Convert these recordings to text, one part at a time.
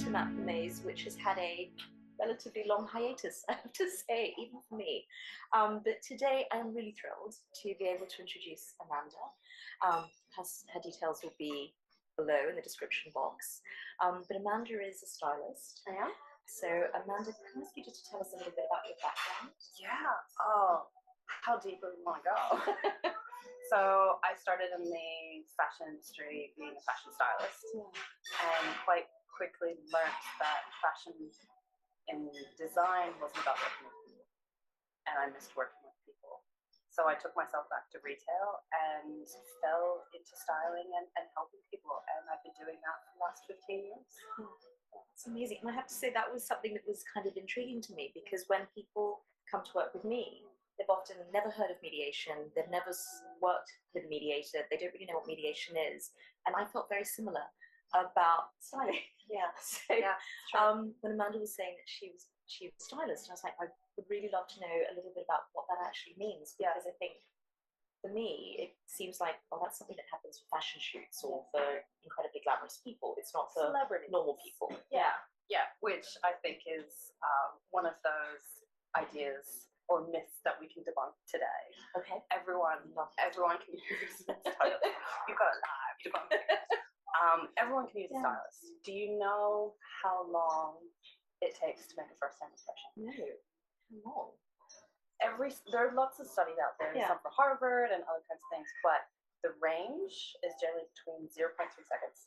to Map the Maze, which has had a relatively long hiatus, I have to say, even for me. But today I'm really thrilled to be able to introduce Amanda. Her details will be below in the description box. But Amanda is a stylist. I am. So Amanda, can I ask you just to tell us a little bit about your background? Yeah. Oh, how deep do we want to go? So I started in the fashion industry being a fashion stylist, and quite quickly learned that fashion in design wasn't about working with people, and I missed working with people. So I took myself back to retail and fell into styling and helping people, and I've been doing that for the last 15 years. It's amazing. And I have to say that was something that was kind of intriguing to me, because when people come to work with me, they've often never heard of mediation, they've never worked with a mediator, they don't really know what mediation is. And I felt very similar about styling. Yeah. So yeah, when Amanda was saying that she was a stylist, I was like, I would really love to know a little bit about what that actually means, because I think for me, it seems like, oh, that's something that happens for fashion shoots or for incredibly glamorous people. It's not for celebrity normal people. Yeah, which I think is one of those ideas or myths that we can debunk today. Okay. Everyone can use a stylist. You've got a live debunk. Everyone can use a stylist. Do you know how long it takes to make a first-time impression? No. How long? There are lots of studies out there, some for Harvard and other kinds of things, but the range is generally between 0.3 seconds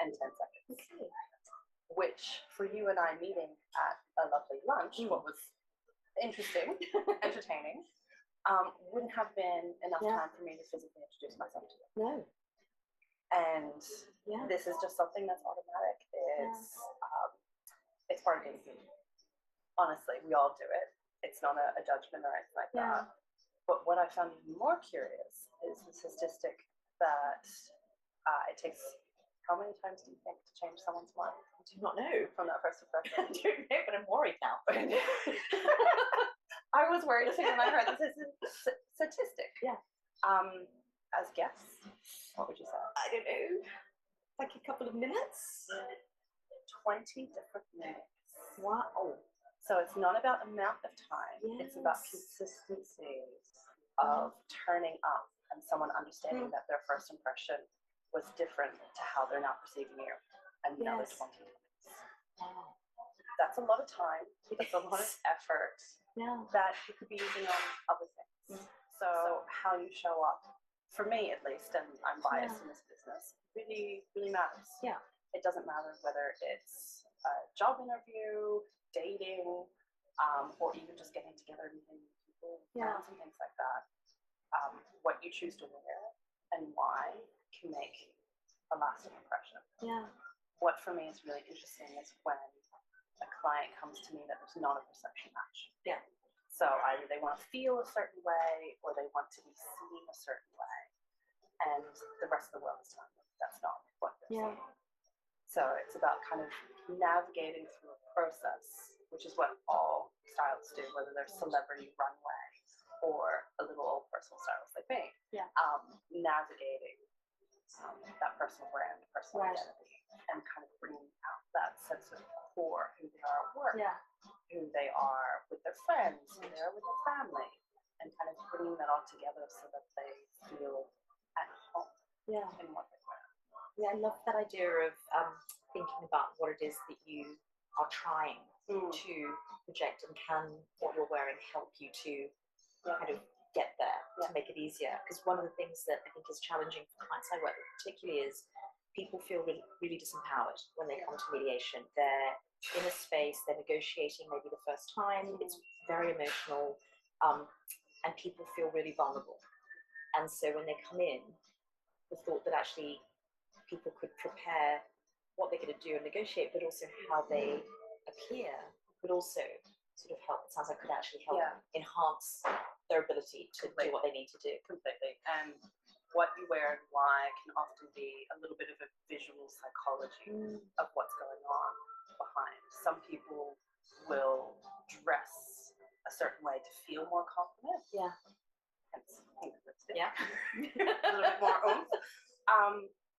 and 10 seconds. Okay. Which, for you and I meeting at a lovely lunch, what was interesting, entertaining, wouldn't have been enough time for me to physically introduce myself to you. No. And this is just something that's automatic. It's part of being human. Honestly, we all do it. It's not a judgment or anything like that. But what I found even more curious is the statistic that it takes, how many times do you think to change someone's mind? I do not know. From that first impression. I don't know, but I'm worried now. I was worried too when I heard this statistic. Yeah. As guess, what would you say? I don't know. Like a couple of minutes? 20 different minutes. Wow. So it's not about amount of time. It's about consistency of turning up and someone understanding that their first impression was different to how they're now perceiving you. Another 20 minutes. Wow. That's a lot of time. That's a lot of effort that you could be using on other things. So how you show up, for me at least, and I'm biased in this business, really, really matters. Yeah. It doesn't matter whether it's a job interview, dating, or even just getting together and meeting people, friends and things like that. What you choose to wear and why can make a lasting impression. Yeah. What for me is really interesting is when a client comes to me that there's not a perception match. Yeah. So either they want to feel a certain way or they want to be seen a certain way. And the rest of the world is telling them that's not what they're seeing. So it's about kind of navigating through a process, which is what all stylists do, whether they're celebrity runway or a little old personal stylist like me. Navigating that personal brand, personal identity, and kind of bringing out that sense of core, who they are at work, who they are with their friends, who they are with their family, and kind of bringing that all together so that they feel at home in what they wear. Yeah, I love that idea of thinking about what it is that you are trying to project, and can what you're wearing help you to kind of get there to make it easier. Because one of the things that I think is challenging for clients I work with particularly is people feel really, really disempowered when they come to mediation. They're in a space, they're negotiating maybe the first time, it's very emotional, and people feel really vulnerable. And so when they come in, the thought that actually people could prepare what they're going to do and negotiate, but also how they appear could also sort of help. It sounds like could actually help enhance their ability to do what they need to do. Completely. And what you wear and why can often be a little bit of a visual psychology of what's going on behind. Some people will dress a certain way to feel more confident. Hence, lipstick. A little bit more oomph.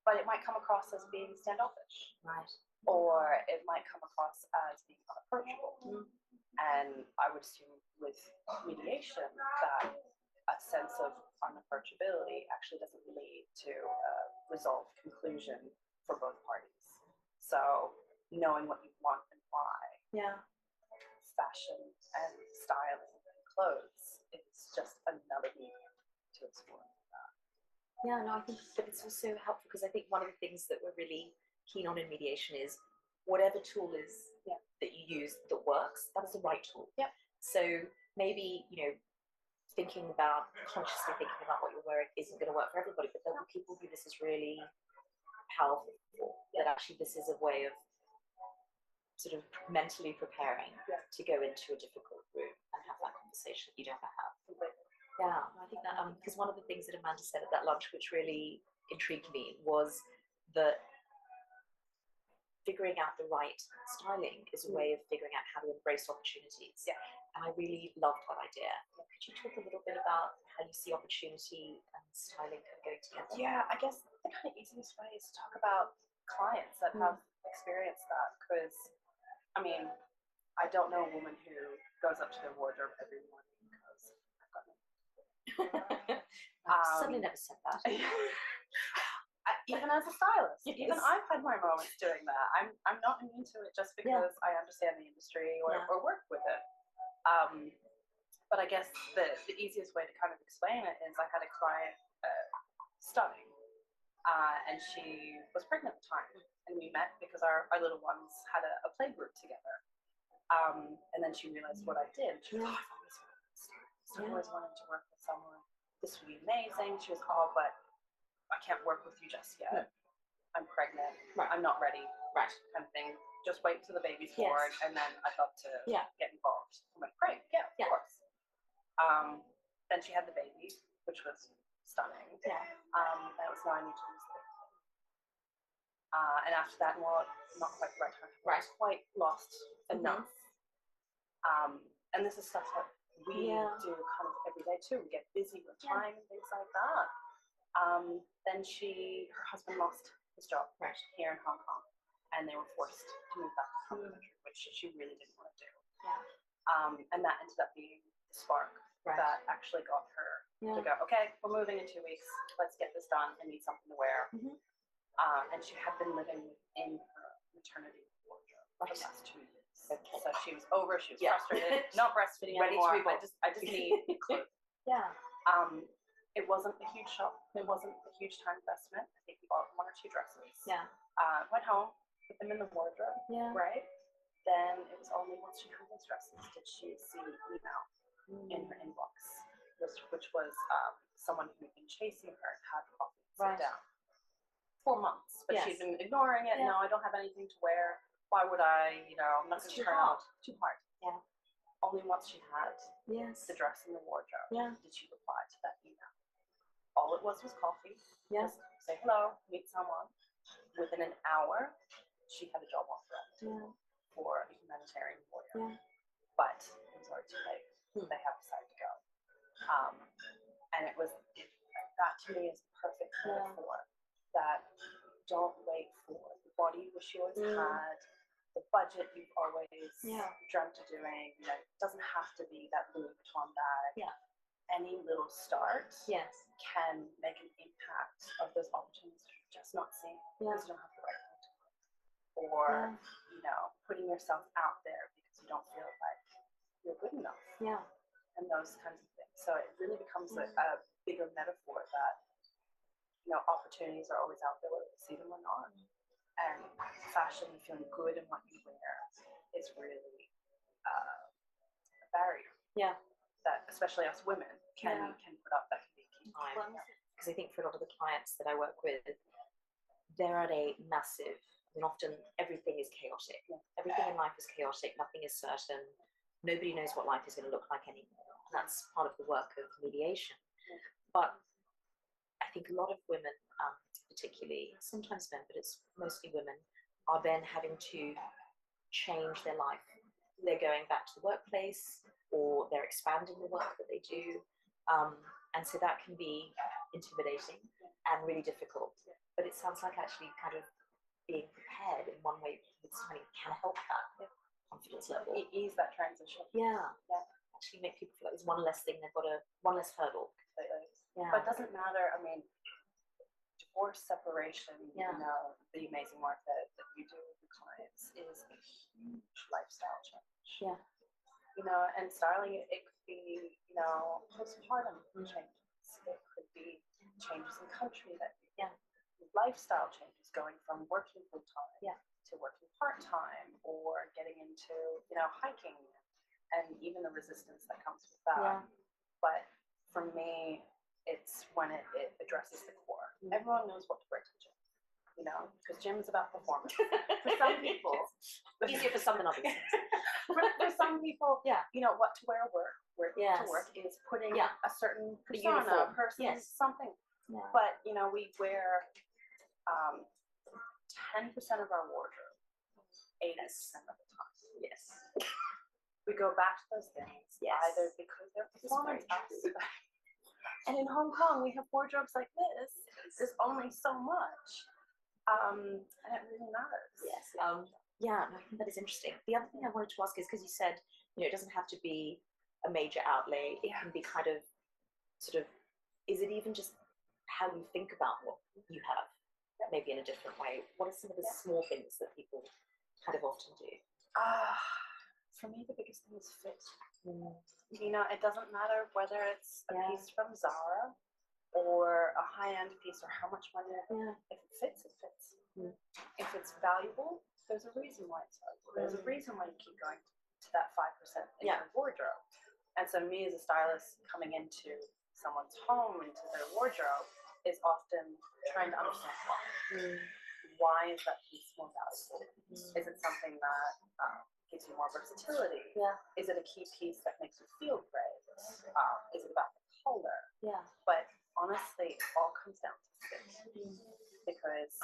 but it might come across as being standoffish. Right. Or it might come across as being unapproachable. And I would assume with mediation that a sense of unapproachability actually doesn't lead to a resolved conclusion for both parties. So knowing what you want and why. Yeah. Fashion and styling and clothes is just another medium to explore that. Yeah, no, I think but it's also helpful because I think one of the things that we're really keen on in mediation is whatever tool is that you use that works, that's the right tool. Yeah. So maybe, consciously thinking about what you're wearing isn't going to work for everybody, but there'll be people who this is really powerful for, that actually this is a way of sort of mentally preparing to go into a difficult room and have that conversation you don't have. Yeah, I think that, because one of the things that Amanda said at that lunch, which really intrigued me, was that figuring out the right styling is a way of figuring out how to embrace opportunities. Yeah. And I really loved that idea. Could you talk a little bit about how you see opportunity and styling kind of going together? Yeah, I guess the kind of easiest way is to talk about clients that have experienced that, because, I mean, I don't know a woman who goes up to their wardrobe every morning because I've got no. Suddenly never said that. Even as a stylist, even I've had my moments doing that. I'm not immune to it just because I understand the industry or work with it. But I guess the easiest way to kind of explain it is I had a client, stunning, and she was pregnant at the time, and we met because our little ones had a play group together. And then she realized what I did. She was, I've always wanted to work with someone. This would be amazing. She was, but I can't work with you just yet. I'm pregnant. I'm not ready. Right. Kind of thing. Just wait till the baby's born, and then I'd love to get involved. I'm like, great, of course. Then she had the baby, which was stunning. Yeah. That was now I need to lose the baby. And after that, not quite the right time. Right. Quite lost enough. And this is stuff that we do kind of every day too. We get busy with time and things like that. Then her husband lost his job here in Hong Kong, and they were forced to move back to the country, which she really didn't want to do. Yeah. And that ended up being the spark that actually got her to go, okay, we're moving in 2 weeks. Let's get this done. I need something to wear. And she had been living in her maternity wardrobe for the last 2 years. Okay. So she was frustrated, not breastfeeding anymore. I just need clothes. Yeah. It wasn't a huge shop. It wasn't a huge time investment. I think we bought 1 or 2 dresses. Yeah. Went home, put them in the wardrobe. Yeah. Right. Then it was only once she had those dresses did she see email in her inbox, which was someone who had been chasing her and had coffee sit down for months, but she'd been ignoring it. No, I don't have anything to wear. Why would I? I'm not going to turn out. Too hard. Yeah. Only once she had the dress in the wardrobe did she reply to that email. All it was coffee. Just say hello, meet someone. Within an hour, she had a job offer for a humanitarian warrior. But it was already too late. They have decided to go. And that to me is a perfect metaphor that don't wait for the body you wish you always had, the budget you've always dreamt of doing. It doesn't have to be that Louis Vuitton bag. Yeah. Any little start can make an impact of those opportunities that you're just not seeing because you don't have the right thing to put. Or, putting yourself out there because you don't feel like you're good enough. Yeah. And those kinds of things. So it really becomes a bigger metaphor that, opportunities are always out there whether you see them or not. And fashion and feeling good in what you wear is really a barrier. Yeah. That especially us women can put up, that can be a key time. Because I think for a lot of the clients that I work with, they're at a massive, often everything is chaotic. Everything in life is chaotic, nothing is certain. Nobody knows what life is going to look like anymore. And that's part of the work of mediation. But I think a lot of women, particularly, sometimes men, but it's mostly women, are then having to change their life. They're going back to the workplace, or they're expanding the work that they do. And so that can be intimidating and really difficult. But it sounds like actually kind of being prepared in one way with something can help that confidence level. Ease that transition. Yeah. Actually make people feel like there's one less thing they've got one less hurdle. Yeah. But it doesn't matter. I mean, divorce, separation, you know, the amazing work that you do with your clients is a huge lifestyle change. Yeah. You know, and styling, it could be, you know, postpartum changes. It could be changes in country that lifestyle changes, going from working full time to working part time, or getting into, you know, hiking, and even the resistance that comes with that. But for me, it's when it addresses the core. Everyone knows what to wear to the gym, you know, because gym is about performance. For some people, easier for some than others. for some people, you know, what to wear to work is putting a certain persona, person, something. But you know, we wear 10% of our wardrobe 80% of the time. Yes. We go back to those things either because they're performance aspects. And in Hong Kong, we have wardrobes like this. There's only so much, and it really matters. Yes. Yeah, I think that is interesting. The other thing I wanted to ask is, because you said, you know, it doesn't have to be a major outlay. It can be kind of, sort of, is it even just how you think about what you have, maybe in a different way? What are some of the small things that people kind of often do? For me, the biggest thing is fit. You know, it doesn't matter whether it's a piece from Zara or a high-end piece or how much money it is. If it fits, it fits. If it's valuable, there's a reason why it's valuable. There's a reason why you keep going to that 5% in your wardrobe. And so me as a stylist coming into someone's home, into their wardrobe, is often trying to understand why. Why is that piece more valuable? Is it something that gives you more versatility? Is it a key piece that makes you feel great? Is it about the color? But honestly, it all comes down to fit. Because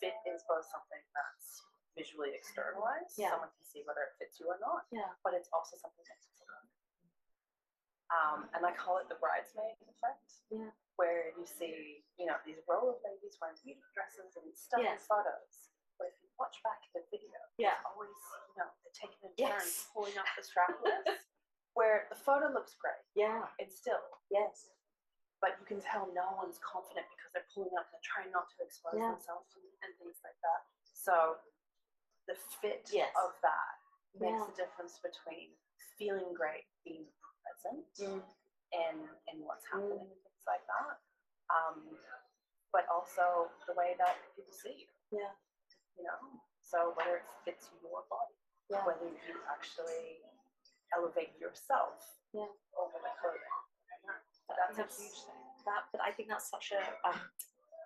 fit is both something that's visually externalized. Someone can see whether it fits you or not. But it's also something that's and I call it the bridesmaid effect, where you see, you know, these row of ladies wearing beautiful dresses and stunning photos. But if you watch back at the video, it's always, you know, they're taking a turn pulling up the strapless, where the photo looks great. It's still. But you can tell no one's confident because they're pulling up and they're trying not to expose themselves and things like that. So the fit of that makes the difference between feeling great, being present in what's happening and things like that, but also the way that people see you. You know, so whether it fits your body, whether you actually elevate yourself over the clothing, that's a huge thing. But I think that's such a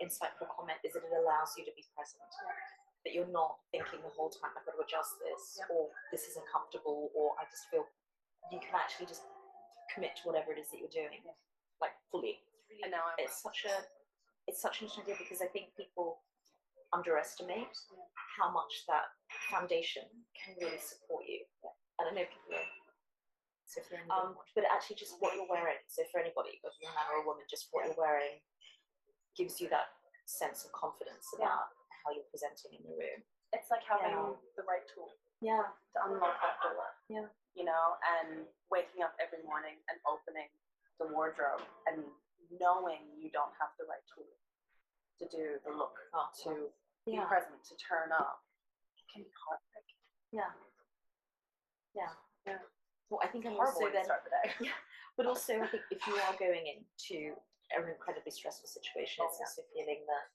insightful comment. Is that it allows you to be present. That you're not thinking the whole time, I've got to adjust this, or this isn't comfortable, or I just feel. You can actually just commit to whatever it is that you're doing, like fully. And now it's such an interesting idea, because I think people underestimate how much that foundation can really support you. And I know people are, but actually just what you're wearing. So for anybody, whether you're a man or a woman, just what you're wearing gives you that sense of confidence about how you're presenting in the room. It's like having the right tool to unlock that door. You know, and waking up every morning and opening the wardrobe and knowing you don't have the right tool to do the look, to be present, to turn up, it can be heartbreaking. Well, I think Horrible also then, start the day. But also I think if you are going into an incredibly stressful situation, it's also feeling that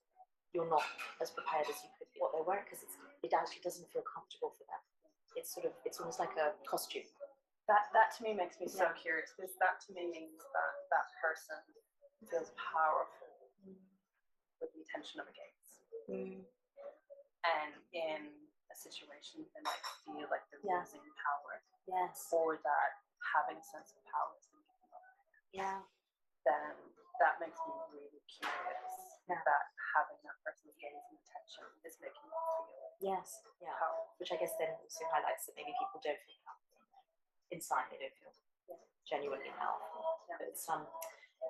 you're not as prepared as you could be what they're wearing, because it actually doesn't feel comfortable for them. It's almost like a costume. That to me makes me so curious, because that to me means that that person feels powerful with the attention of a gaze. And in a situation they might feel like they're losing power. Or that having a sense of power is going to give them up. Then that makes me really curious that having that person's gaze and attention is making them feel powerful. Which I guess then also highlights that maybe people don't feel powerful inside. They don't feel genuinely powerful. But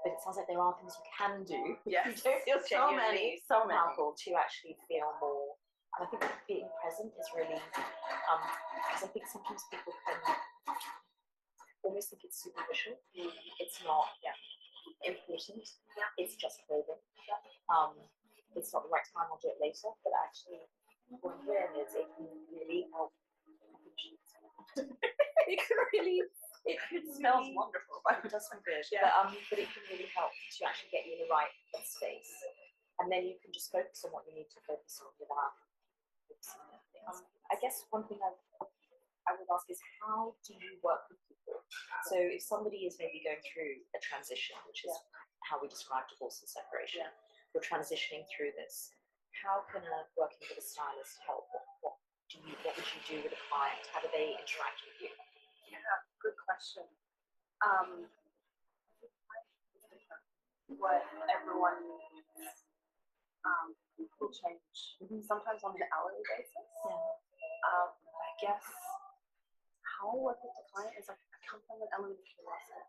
but it sounds like there are things you can do. Yes. You don't feel So many, so many. powerful to actually feel more. And I think being present is really, because I think sometimes people can almost think it's superficial. It's not important. It's just clothing. It's not the right time, I'll do it later. But actually, what I'm hearing is it can really help. It smells wonderful. It does smell good. Yeah. But it can really help to actually get you in the right space. And then you can just focus on what you need to focus on without focusing on things. I guess one thing I would ask is, how do you work with people? So if somebody is maybe going through a transition, which is how we describe divorce and separation, you're transitioning through this, how can working with a stylist help? What would you do with a client? How do they interact with you? Yeah, good question. What everyone needs will change. Sometimes on an hourly basis. I guess how I work with the client is I come from an element of curiosity.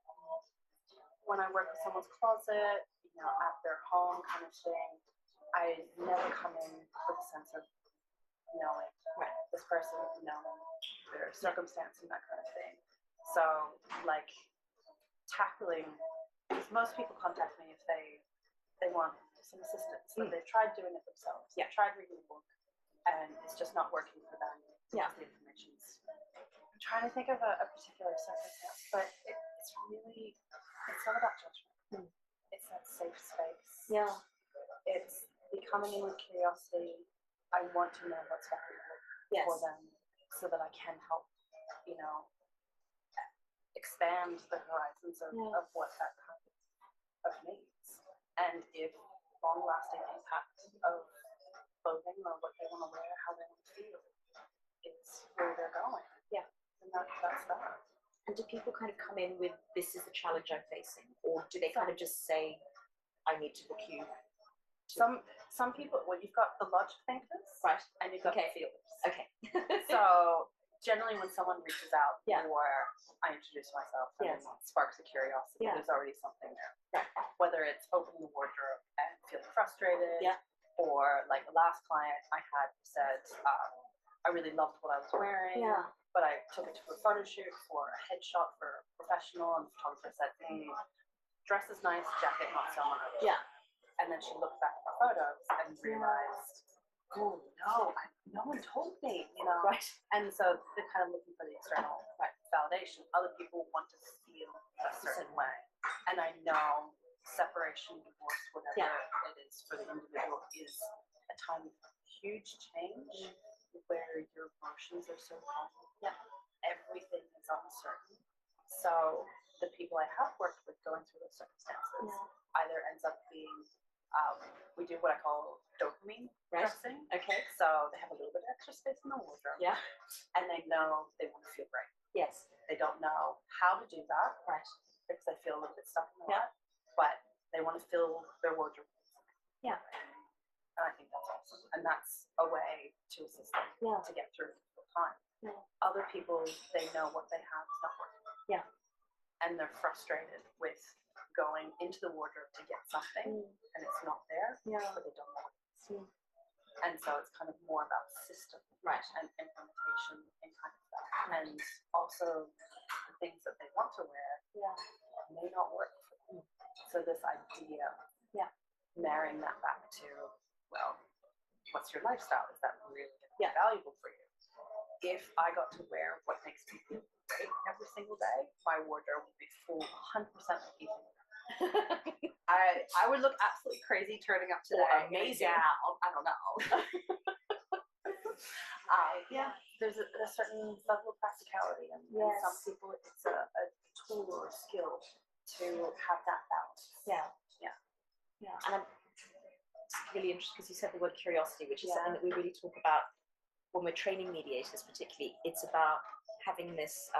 When I work with someone's closet, at their home kind of thing, I never come in with a sense of knowing this person, knowing their circumstance and that kind of thing. So, like, tackling, because most people contact me if they want some assistance, but they've tried doing it themselves. They've tried reading a book, and it's just not working for them. The information's. I'm trying to think of a particular circumstance, but it's not about judgment. It's that safe space. It's becoming in with curiosity. I want to know what's valuable for them so that I can help, expand the horizons of what that kind of needs. And if long-lasting impact of clothing or what they want to wear, how they want to feel, it's where they're going. And that's that. And do people kind of come in with, this is the challenge I'm facing? Or do they kind of just say, I need to book you? Some people, well, you've got the logic thinkers, right, and you've got the feelers. Okay. So generally when someone reaches out, or I introduce myself and it sparks a curiosity, there's already something there. Whether it's opening the wardrobe and feeling frustrated, or like the last client I had said, I really loved what I was wearing, but I took it to a photo shoot for a headshot for a professional, and the photographer said, dress is nice, jacket not so much. And then she looked back at the photos and realized, oh no, no one told me, Right. And so they're kind of looking for the external validation. Other people want to feel a certain way. And I know separation, divorce, whatever it is for the individual, is a time of huge change where your emotions are so high. Everything is uncertain. So the people I have worked with going through those circumstances either ends up being we do what I call dopamine dressing. Okay. So they have a little bit of extra space in the wardrobe. And they know they want to feel great. They don't know how to do that. Because they feel a little bit stuck in the rut. But they want to fill their wardrobe. And I think that's awesome. And that's a way to assist them to get through the time. Other people, they know what they have is not working. And they're frustrated with going into the wardrobe to get something and it's not there, but they don't know what it is. And so it's kind of more about system and implementation and kind of that. And also the things that they want to wear may not work for them. So this idea, marrying that back to, well, what's your lifestyle? Is that really valuable for you? If I got to wear what makes me feel great every single day, my wardrobe would be full 100% of people. I would look absolutely crazy turning up today. Amazing. I don't know. There's a certain level of practicality, and some people it's a tool or a skill to have that balance. And I'm really interested because you said the word curiosity, which is something that we really talk about when we're training mediators, particularly. It's about having this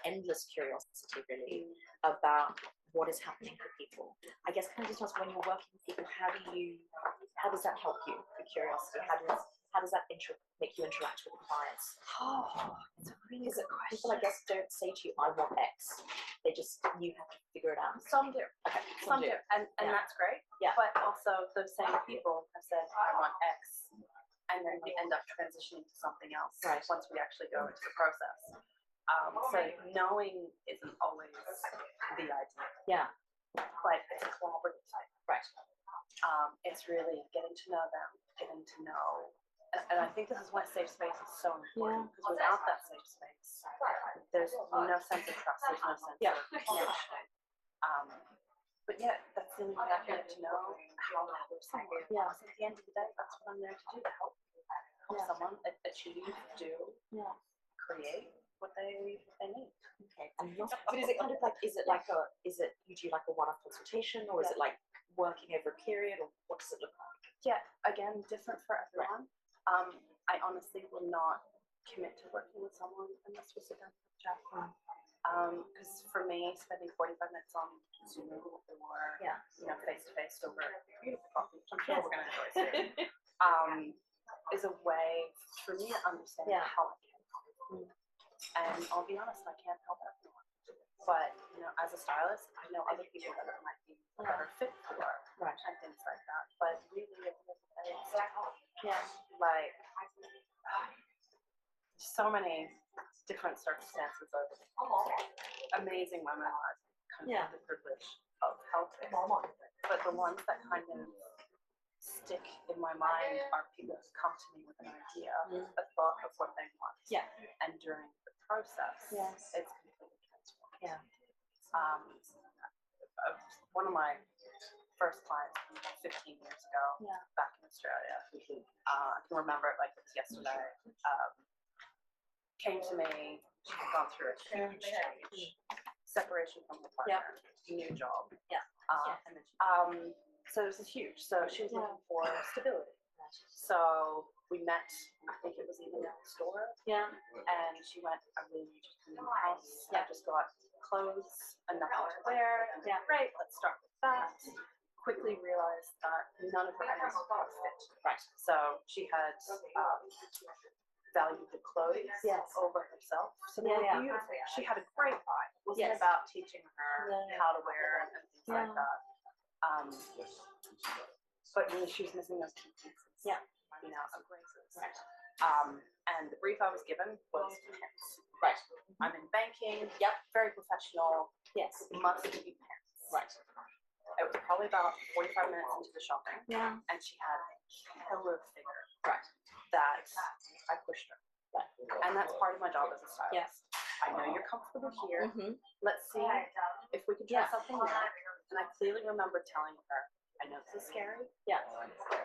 endless curiosity, really, about what is happening for people. I guess kind of just ask, when you're working with people, how does that help you, the curiosity? How does that make you interact with the clients? Oh, it's a really good question. People, I guess, don't say to you, I want X. You have to figure it out? Some do. Okay, Some do. And that's great. Yeah. But also those same people have said, I want X. And then we end up transitioning to something else once we actually go into the process. So knowing isn't always the idea. Yeah. But it's a collaborative thing. Right. It's really getting to know them, getting to know. And I think this is why safe space is so important. Because without that safe space, there's no sense of trust, there's no sense of connection. But yeah, that's the only way I can get to know how to help someone. Yeah. At the end of the day, that's what I'm there to do, to help someone achieve, do, create what they need. Okay. And but is it kind of like, is it you do like a one-off consultation, or is it like working over a period, or what does it look like? Yeah, again, different for everyone. I honestly will not commit to working with someone unless we sit down and chat. Because for me, spending 45 minutes on Zoom or face to face over beautiful coffee, which I'm sure we're going to enjoy soon, is a way for me to understand how I can help. And I'll be honest, I can't help everyone. But as a stylist, I know other people that it might be a better fit for, and things like that. But really, like so many different circumstances of amazing women I've kind of had the privilege of helping. But the ones that kind of stick in my mind are people who come to me with an idea, a thought of what they want. Yeah. And during the process, it's completely transformed. Yeah. One of my first clients from 15 years ago, back in Australia, I can remember it like it was yesterday, came to me. She had gone through a huge change, separation from her partner, new job. Yeah. So it was huge. So she was looking for stability. So we met, I think it was even next door. Yeah. And she went, I really need you to come in the house. I just got clothes and nothing to wear. Yeah. Great, let's start with that. Quickly realized that none of her items would fit. Right. So she had valued the clothes over herself. So they were beautiful. She had a great eye. It wasn't about teaching her how to wear and things like that. But really, she was missing those key pieces. Yeah. Of graces. Right. And the brief I was given was pants. Right. I'm in banking. Yep. Very professional. Yes. Must be pants. Right. It was probably about 45 minutes into the shopping. Yeah. And she had a killer figure. Right. That I pushed her. Right. And that's part of my job as a stylist. Yes. I know you're comfortable here. Let's see if we can try something new. And I clearly remember telling her, I know this is scary. Yeah.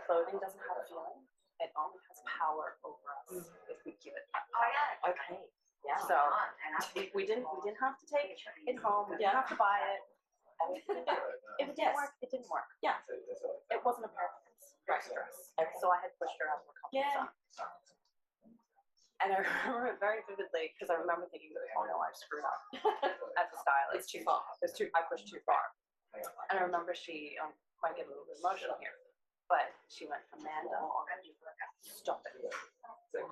Clothing doesn't have a feeling. It only has power over us if we give it that power. Okay. Yeah. So we didn't have to take it home. We didn't have to buy it. If it didn't work, it didn't work. Yeah. It wasn't a pair of dress. Okay. So I had pushed her out of her comfort zone. And I remember it very vividly because I remember thinking, oh no, I've screwed up as a stylist. It's too far. I pushed too far. And I remember she might get a little bit emotional here, but she went, Amanda, stop it.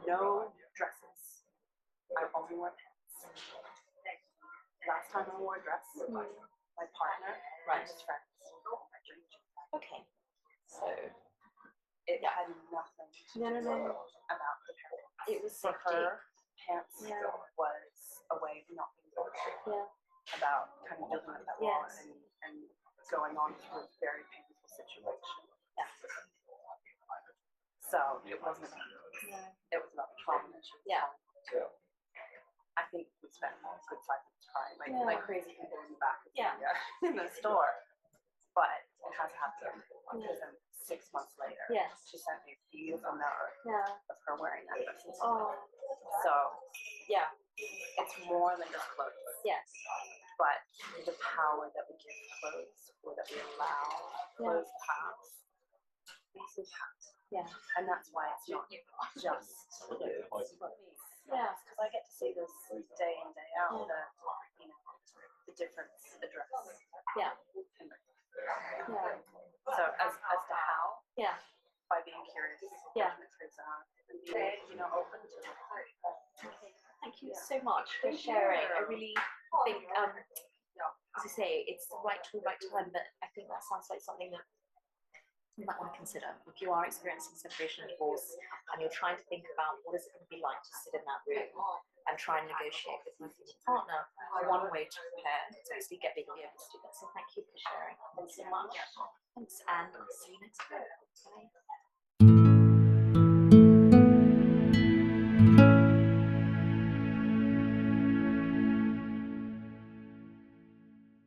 No dresses. I only wear pants. Last time I wore a dress, my partner, his friends. Okay. So it had nothing to do about the pair. It was for her. Pants was a way of not being vulnerable. About kind of building up that wall and going on through a very painful situation. So it wasn't about it was about the trauma that she was going through. I think we spent a good 5 minutes crying like crazy people in the back in the store. But it has happened because then 6 months later she sent me a beautiful note of her wearing that dress. So it's more than just clothes. Yes. But the power that we give clothes, or that we allow clothes to have, makes them count. Yeah. And that's why it's not just clothes. Yeah. Because I get to see this day in, day out, the difference a dress can make. Yeah. So as to how, by being curious, and being open to it. Thank you so much for sharing. I really think as I say, it's the right tool, right time, but I think that sounds like something that you might want to consider if you are experiencing separation and divorce and you're trying to think about what is it going to be like to sit in that room and try and negotiate with your partner. One way to prepare is obviously get legal evidence. So thank you for sharing. Thanks so much. Thanks, and I'll see you next time. Bye.